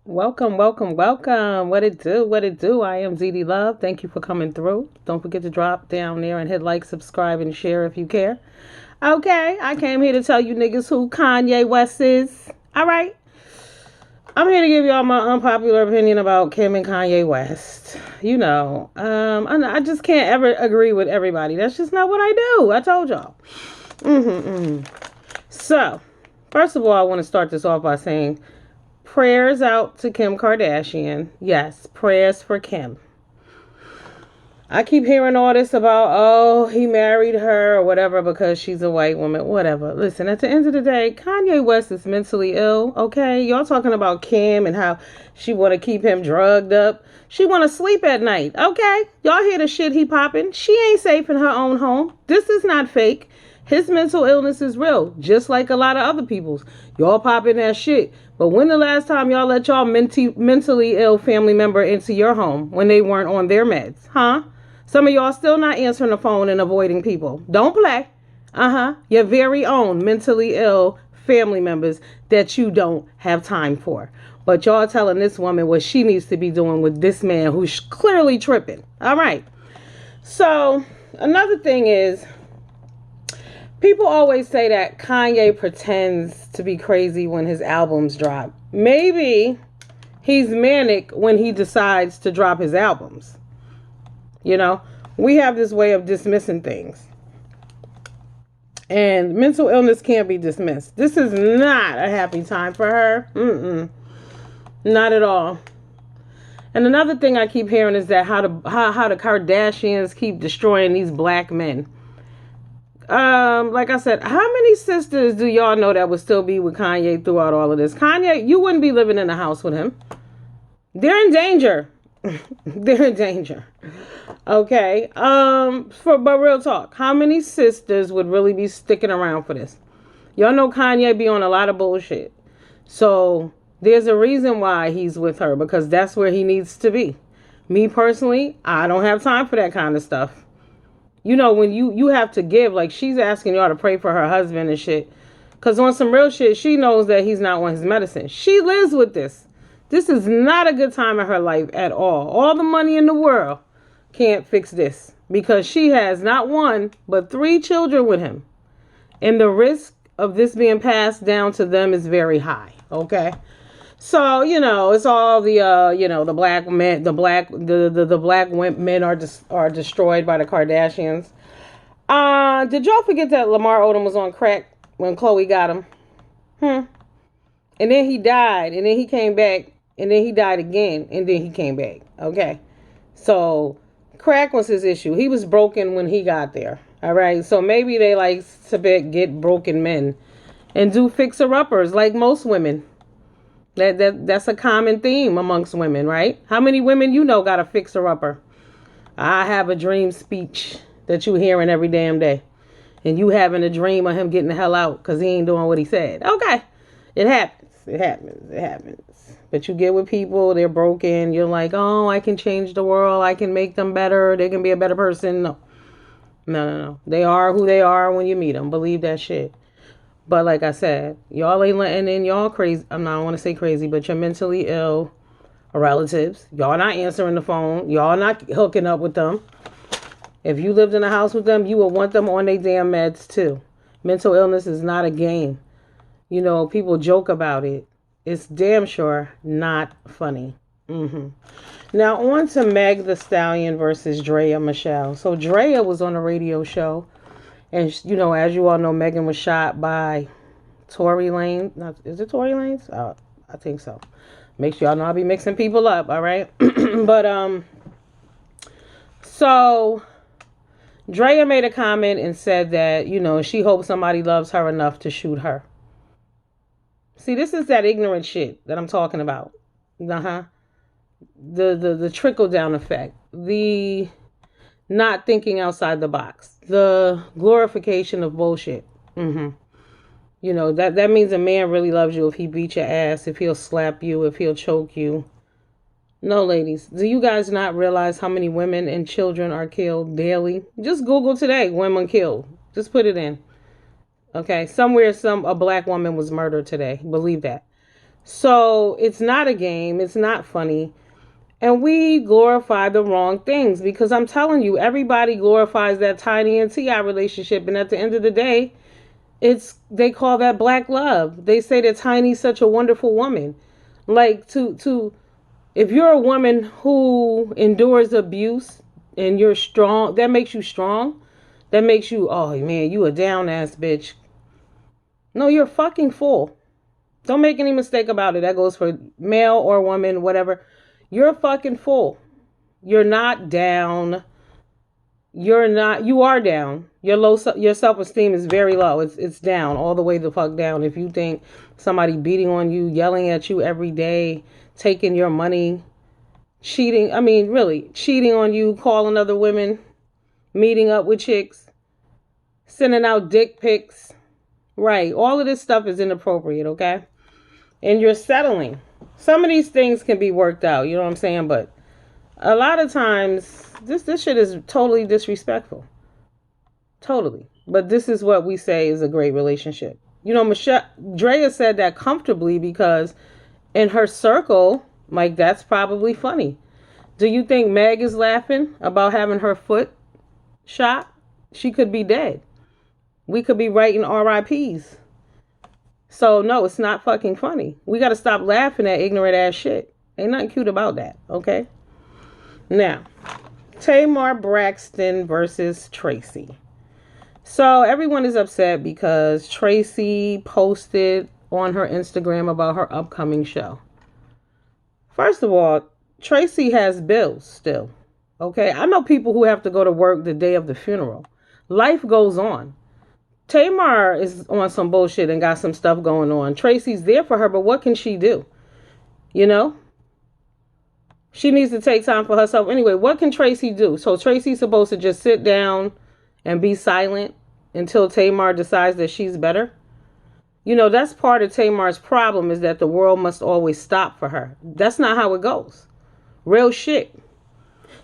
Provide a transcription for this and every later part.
Welcome, welcome, welcome. What it do? What it do? I am ZD Love. Thank you for coming through. Don't forget to drop down there and hit like, subscribe, and share if you care. Okay, I came here to tell you niggas who Kanye West is. All right. I'm here to give y'all my unpopular opinion about Kim and Kanye West. I just can't ever agree with everybody. That's just not what I do. I told y'all. So, first of all, I want to start this off by saying prayers out to Kim Kardashian. Yes, prayers for Kim. I keep hearing all this about, oh, he married her or whatever because she's a white woman, whatever. Listen, at the end of the day, Kanye West is mentally ill, okay? Y'all talking about Kim and how she want to keep him drugged up. She want to sleep at night, okay? Y'all hear the shit he popping? She ain't safe in her own home. This is not fake. His mental illness is real, just like a lot of other people's. Y'all popping that shit. But when the last time y'all let y'all mentally ill family member into your home when they weren't on their meds, huh? Some of y'all still not answering the phone and avoiding people. Don't play. Your very own mentally ill family members that you don't have time for. But y'all telling this woman what she needs to be doing with this man who's clearly tripping. All right. So another thing is, people always say that Kanye pretends to be crazy when his albums drop. Maybe he's manic when he decides to drop his albums. We have this way of dismissing things. And mental illness can't be dismissed. This is not a happy time for her. Not at all. And another thing I keep hearing is that how the Kardashians keep destroying these black men. Like I said, how many sisters do y'all know that would still be with Kanye throughout all of this? Kanye, you wouldn't be living in a house with him. They're in danger. They're in danger. Okay. But real talk, how many sisters would really be sticking around for this? Y'all know Kanye be on a lot of bullshit. So there's a reason why he's with her, because that's where he needs to be. Me personally, I don't have time for that kind of stuff. When you have to give, like she's asking y'all to pray for her husband and shit. Because on some real shit, she knows that he's not on his medicine. She lives with this. This is not a good time in her life at all. All the money in the world can't fix this. Because she has not one, but 3 children with him. And the risk of this being passed down to them is very high. Okay? So, it's all the, the black men, the black men are destroyed by the Kardashians. Did y'all forget that Lamar Odom was on crack when Khloe got him? And then he died, and then he came back, and then he died again, and then he came back. Okay. So, crack was his issue. He was broken when he got there. All right. So maybe they like to get broken men and do fixer-uppers like most women. That's a common theme amongst women, right? How many women got a fixer-upper? I have a dream speech that you hearing every damn day. And you having a dream of him getting the hell out because he ain't doing what he said. Okay. It happens. It happens. But you get with people, they're broken. You're like, oh, I can change the world. I can make them better. They can be a better person. No. They are who they are when you meet them. Believe that shit. But like I said, y'all ain't letting in y'all crazy. I don't want to say crazy, but you're mentally ill relatives. Y'all not answering the phone. Y'all not hooking up with them. If you lived in a house with them, you would want them on their damn meds too. Mental illness is not a game. People joke about it. It's damn sure not funny. Now on to Meg the Stallion versus Draya Michelle. So Draya was on a radio show. And, as you all know, Megan was shot by Tory Lanez. Is it Tory Lanez? I think so. Make sure y'all know I'll be mixing people up, all right? But, so Draya made a comment and said that, she hopes somebody loves her enough to shoot her. See, this is that ignorant shit that I'm talking about. The trickle-down effect. The not thinking outside the box. The glorification of bullshit. That means a man really loves you if he beat your ass, if he'll slap you, if he'll choke you. No, ladies. Do you guys not realize how many women and children are killed daily? Just Google today, women killed. Just put it in. Okay, somewhere a black woman was murdered today. Believe that. So it's not a game. It's not funny. And we glorify the wrong things because I'm telling you, everybody glorifies that Tiny and T.I. relationship. And at the end of the day, they call that black love. They say that Tiny's such a wonderful woman. Like if you're a woman who endures abuse and you're strong, that makes you strong. That makes you, oh man, you a down ass bitch. No, you're fucking full. Don't make any mistake about it. That goes for male or woman, whatever. You're fucking full. You're not down. You are down. Your self-esteem is very low. It's down, all the way the fuck down. If you think somebody beating on you, yelling at you every day, taking your money, cheating, I mean, really, cheating on you, calling other women, meeting up with chicks, sending out dick pics, right? All of this stuff is inappropriate, okay? And you're settling. Some of these things can be worked out, you know what I'm saying? But a lot of times, this shit is totally disrespectful. Totally. But this is what we say is a great relationship. You know, Draya said that comfortably because in her circle, like, that's probably funny. Do you think Meg is laughing about having her foot shot? She could be dead. We could be writing RIPs. So, no, it's not fucking funny. We got to stop laughing at ignorant ass shit. Ain't nothing cute about that, okay? Now, Tamar Braxton versus Tracey. So everyone is upset because Tracey posted on her Instagram about her upcoming show. First of all, Tracey has bills still. Okay, I know people who have to go to work the day of the funeral. Life goes on. Tamar is on some bullshit and got some stuff going on. Tracey's there for her, but what can she do? You know? She needs to take time for herself. Anyway, what can Tracey do? So Tracey's supposed to just sit down and be silent until Tamar decides that she's better? You know, that's part of Tamar's problem, is that the world must always stop for her. That's not how it goes. Real shit.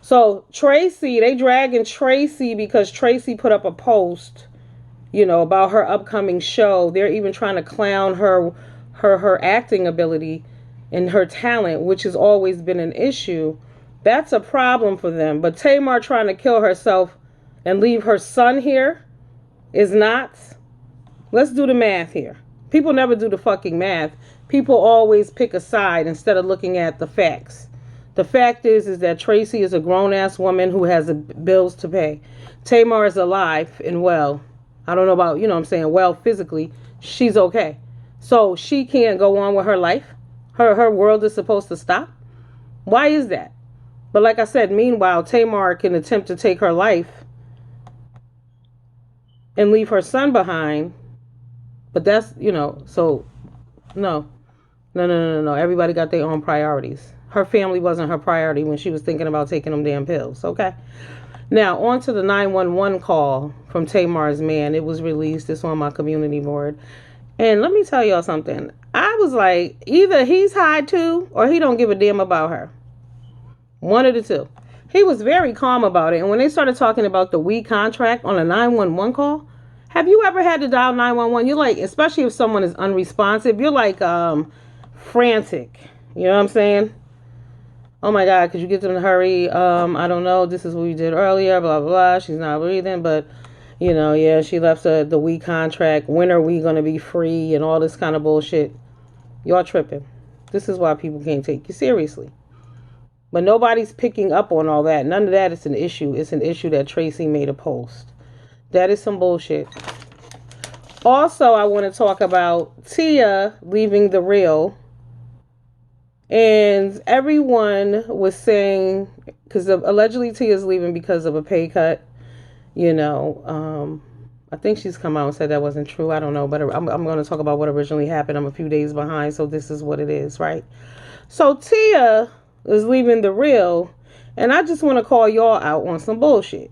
So Tracey, they dragging Tracey because Tracey put up a post, you know, about her upcoming show. They're even trying to clown her acting ability and her talent, which has always been an issue. That's a problem for them. But Tamar trying to kill herself and leave her son here is not. Let's do the math here. People never do the fucking math. People always pick a side instead of looking at the facts. The fact is that Tracey is a grown-ass woman who has bills to pay. Tamar is alive and well. I don't know about, you know what I'm saying, well physically. She's okay. So she can't go on with her life. Her world is supposed to stop. Why is that? But like I said, meanwhile, Tamar can attempt to take her life and leave her son behind. But that's, you know, so no. Everybody got their own priorities. Her family wasn't her priority when she was thinking about taking them damn pills, okay? Now, on to the 911 call from Tamar's man. It was released. It's on my community board. And let me tell y'all something. I was like, either he's high too or he don't give a damn about her. One of the two. He was very calm about it. And when they started talking about the we contract on a 911 call, have you ever had to dial 911? You're like, especially if someone is unresponsive, you're like frantic. You know what I'm saying? Oh my God, could you get them to hurry? I don't know. This is what we did earlier, blah, blah, blah. She's not breathing, but, you know, yeah, she left the we contract. When are we going to be free and all this kind of bullshit? Y'all tripping. This is why people can't take you seriously. But nobody's picking up on all that. None of that is an issue. It's an issue that Tracey made a post. That is some bullshit. Also, I want to talk about Tia leaving The Real. And everyone was saying, because allegedly Tia's leaving because of a pay cut. You know, I think she's come out and said that wasn't true. I don't know, but I'm going to talk about what originally happened. I'm a few days behind, so this is what it is, right? So Tia is leaving The Real, and I just want to call y'all out on some bullshit.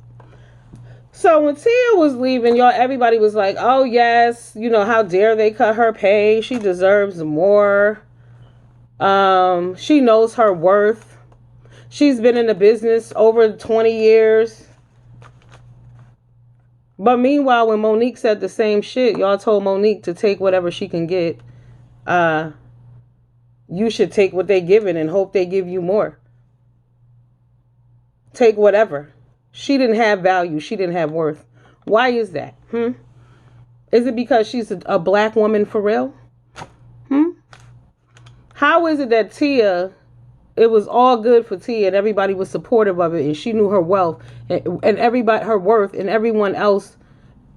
So when Tia was leaving, y'all, everybody was like, oh yes, you know, how dare they cut her pay? She deserves more. She knows her worth. She's been in the business over 20 years. But meanwhile, when Monique said the same shit, y'all told Monique to take whatever she can get. You should take what they give it and hope they give you more. Take whatever. She didn't have value. She didn't have worth. Why is that? Is it because she's a black woman for real? How is it that Tia, it was all good for Tia and everybody was supportive of it and she knew her wealth and everybody, her worth, and everyone else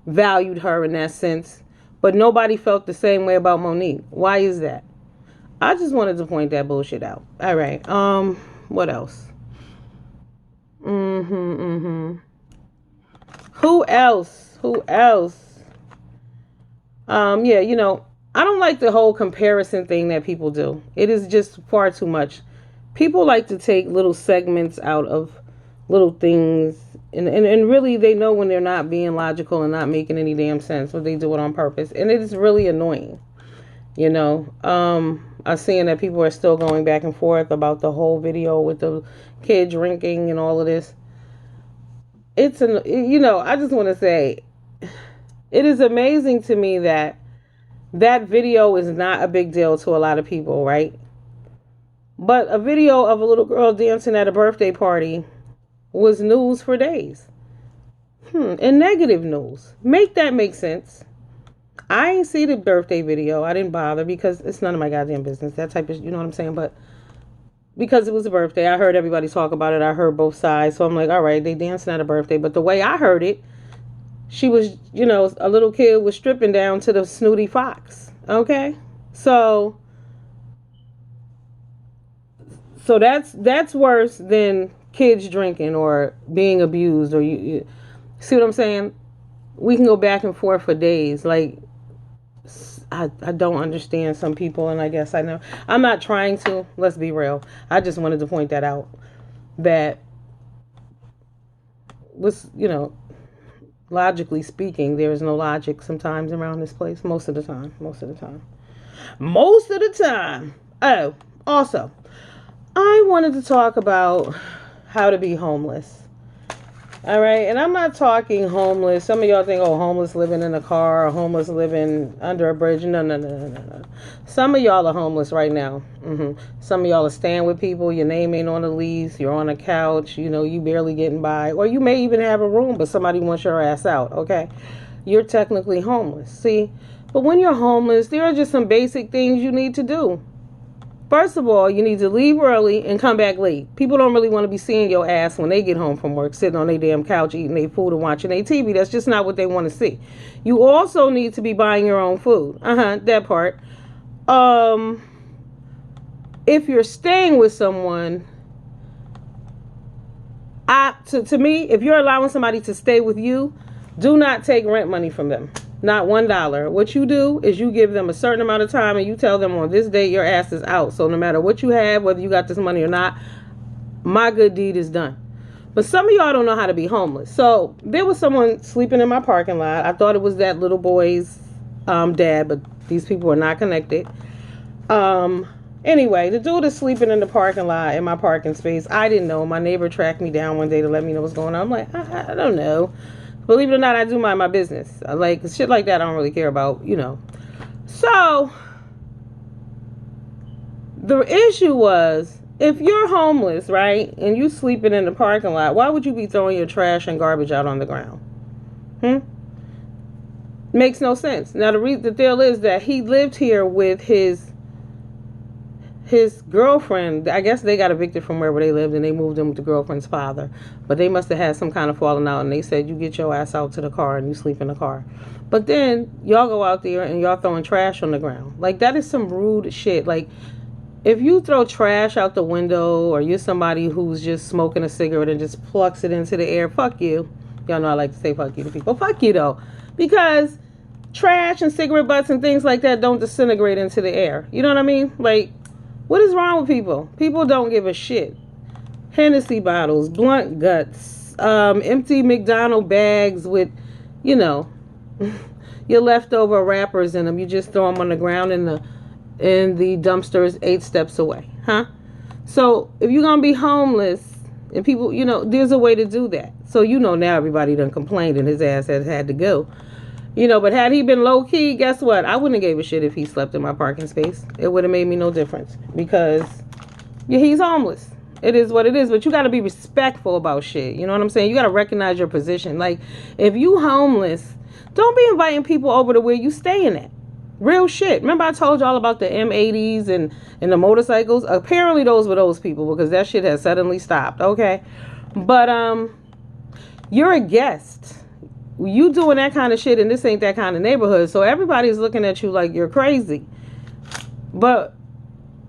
valued her in that sense, but nobody felt the same way about Monique? Why is that? I just wanted to point that bullshit out. All right. What else? Who else? Yeah, I don't like the whole comparison thing that people do. It is just far too much. People like to take little segments out of little things, and really they know when they're not being logical and not making any damn sense, but they do it on purpose, and it is really annoying. I'm seeing that people are still going back and forth about the whole video with the kid drinking and all of this. I just want to say, it is amazing to me that video is not a big deal to a lot of people, right? But a video of a little girl dancing at a birthday party was news for days. And negative news. Make that make sense. I ain't see the birthday video. I didn't bother because it's none of my goddamn business. That type of, you know what I'm saying? But because it was a birthday, I heard everybody talk about it. I heard both sides. So I'm like, all right, they dancing at a birthday. But the way I heard it, she was, a little kid was stripping down to the snooty fox. Okay? So that's worse than kids drinking or being abused, or you see what I'm saying? We can go back and forth for days. Like, I don't understand some people, and I guess I know. I'm not trying to. Let's be real. I just wanted to point that out. That was, logically speaking, there is no logic sometimes around this place. Most of the time. Oh, also, I wanted to talk about how to be homeless. All right, and I'm not talking homeless. Some of y'all think, homeless living in a car, or homeless living under a bridge. No. Some of y'all are homeless right now. Some of y'all are staying with people. Your name ain't on the lease. You're on a couch. You barely getting by. Or you may even have a room, but somebody wants your ass out, okay? You're technically homeless, see? But when you're homeless, there are just some basic things you need to do. First of all, you need to leave early and come back late. People don't really want to be seeing your ass when they get home from work, sitting on their damn couch, eating their food and watching their TV. That's just not what they want to see. You also need to be buying your own food. That part. If you're staying with someone, to me, if you're allowing somebody to stay with you, do not take rent money from them. Not $1. What you do is you give them a certain amount of time and you tell them on this date your ass is out. So no matter what you have, whether you got this money or not, my good deed is done. But some of y'all don't know how to be homeless. So there was someone sleeping in my parking lot. I thought it was that little boy's dad, but these people are not connected. Anyway, the dude is sleeping in the parking lot in my parking space. I didn't know. My neighbor tracked me down one day to let me know what's going on. I'm like, I don't know. Believe it or not, I do mind my business. Like, shit like that I don't really care about, So, the issue was, if you're homeless, right, and you sleeping in the parking lot, why would you be throwing your trash and garbage out on the ground? Makes no sense. Now, the deal is that he lived here with his girlfriend. I guess they got evicted from wherever they lived and they moved in with the girlfriend's father. But they must have had some kind of falling out and they said, you get your ass out to the car and you sleep in the car. But then y'all go out there and y'all throwing trash on the ground. Like, that is some rude shit. Like, if you throw trash out the window or you're somebody who's just smoking a cigarette and just plucks it into the air, fuck you. Y'all know I like to say fuck you to people. Fuck you though. Because trash and cigarette butts and things like that don't disintegrate into the air. You know what I mean? Like, what is wrong with people? People don't give a shit. Hennessy bottles, blunt guts, empty McDonald bags with, your leftover wrappers in them. You just throw them on the ground in the dumpsters 8 steps away, huh? So if you're gonna be homeless, and people, there's a way to do that. So now everybody done complained and his ass has had to go. But had he been low key, guess what? I wouldn't have gave a shit if he slept in my parking space. It would have made me no difference because he's homeless. It is what it is, but you got to be respectful about shit. You know what I'm saying? You got to recognize your position. Like, if you homeless, don't be inviting people over to where you staying at. Real shit. Remember I told y'all about the M80s and the motorcycles? Apparently those were those people because that shit has suddenly stopped. Okay. But you're a guest. You doing that kind of shit and this ain't that kind of neighborhood. So everybody's looking at you like you're crazy. But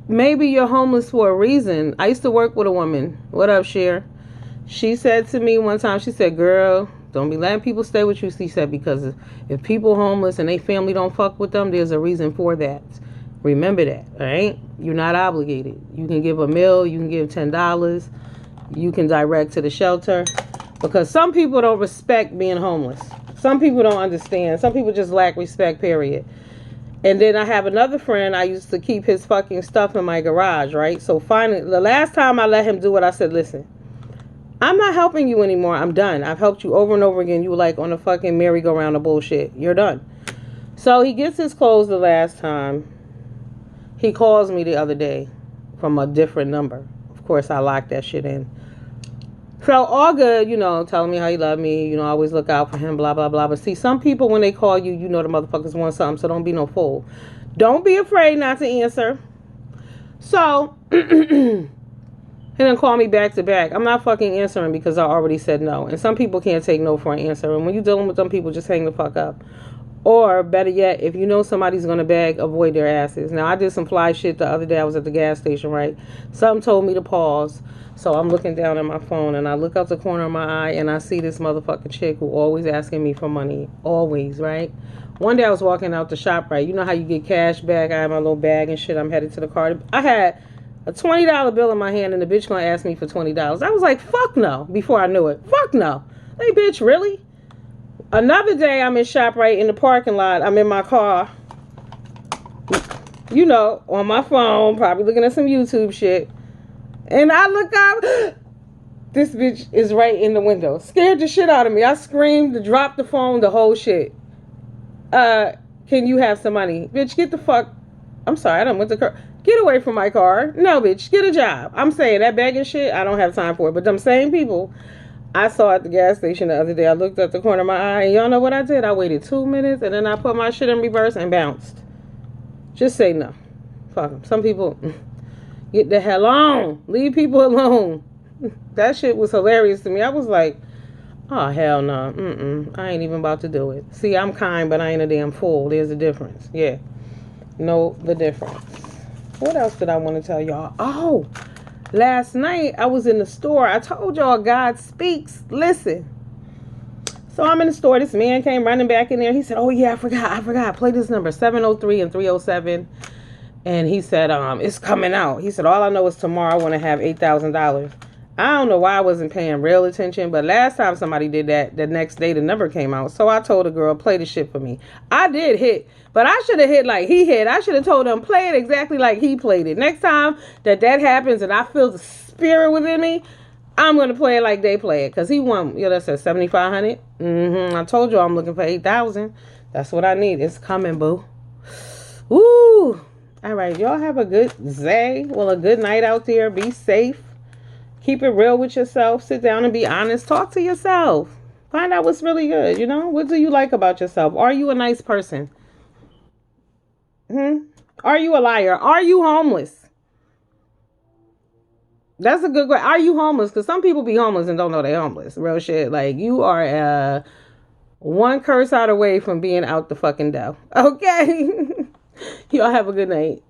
maybe you're homeless for a reason. I used to work with a woman. What up, Cher? She said to me one time, she said, girl, don't be letting people stay with you. She said, because if people homeless and they family don't fuck with them, there's a reason for that. Remember that, all right? You're not obligated. You can give a meal. You can give $10. You can direct to the shelter. Because some people don't respect being homeless. Some people don't understand. Some people just lack respect, period. And then I have another friend. I used to keep his fucking stuff in my garage, right? So finally, the last time I let him do it, I said, listen, I'm not helping you anymore. I'm done. I've helped you over and over again. You were like on a fucking merry-go-round of bullshit. You're done. So he gets his clothes the last time. He calls me the other day from a different number. Of course, I locked that shit in. So all good, telling me how you love me, always look out for him, blah, blah, blah. But see, some people, when they call you, the motherfuckers want something, so don't be no fool. Don't be afraid not to answer. So, he didn't call me back to back. I'm not fucking answering because I already said no. And some people can't take no for an answer. And when you're dealing with them people, just hang the fuck up. Or, better yet, if you know somebody's going to beg, avoid their asses. Now, I did some fly shit the other day. I was at the gas station, right? Something told me to pause. So I'm looking down at my phone, and I look out the corner of my eye, and I see this motherfucking chick who always asking me for money. Always, right? One day I was walking out the shop, right? You know how you get cash back? I had my little bag and shit. I'm headed to the car. I had a $20 bill in my hand, and the bitch going to ask me for $20. I was like, fuck no, before I knew it. Fuck no. Hey, bitch, really? Another day I'm in ShopRite in the parking lot. I'm in my car, on my phone, probably looking at some YouTube shit. And I look up, this bitch is right in the window. Scared the shit out of me. I screamed, dropped the phone, the whole shit. Can you have some money? Bitch, get the fuck. I'm sorry, I done went to car. Get away from my car. No, bitch, get a job. I'm saying that begging shit, I don't have time for it. But them same people I saw at the gas station the other day, I looked at the corner of my eye, and y'all know what I did? I waited 2 minutes, and then I put my shit in reverse and bounced. Just say no. Fuck them. Some people... Get the hell on. Leave people alone. That shit was hilarious to me. I was like, oh, hell no. I ain't even about to do it. See, I'm kind, but I ain't a damn fool. There's a difference. Yeah. Know the difference. What else did I want to tell y'all? Oh, last night I was in the store. I told y'all God speaks. Listen. So I'm in the store. This man came running back in there. He said, oh, yeah, I forgot. Play this number, 703 and 307. And he said, it's coming out. He said, all I know is tomorrow I want to have $8,000. I don't know why I wasn't paying real attention, but last time somebody did that, the next day the number came out. So I told the girl, play the shit for me. I did hit, but I should have hit like he hit. I should have told him, play it exactly like he played it. Next time that happens and I feel the spirit within me, I'm going to play it like they play it. Because he won, that says $7,500. I told you I'm looking for $8,000. That's what I need. It's coming, boo. Woo! All right, y'all have a good day. Well, a good night out there. Be safe. Keep it real with yourself. Sit down and be honest. Talk to yourself. Find out what's really good. What do you like about yourself? Are you a nice person? Are you a liar? Are you homeless? That's a good question. Are you homeless? Because some people be homeless and don't know they're homeless. Real shit. Like, you are one curse out away from being out the fucking dough. Okay? Y'all have a good night.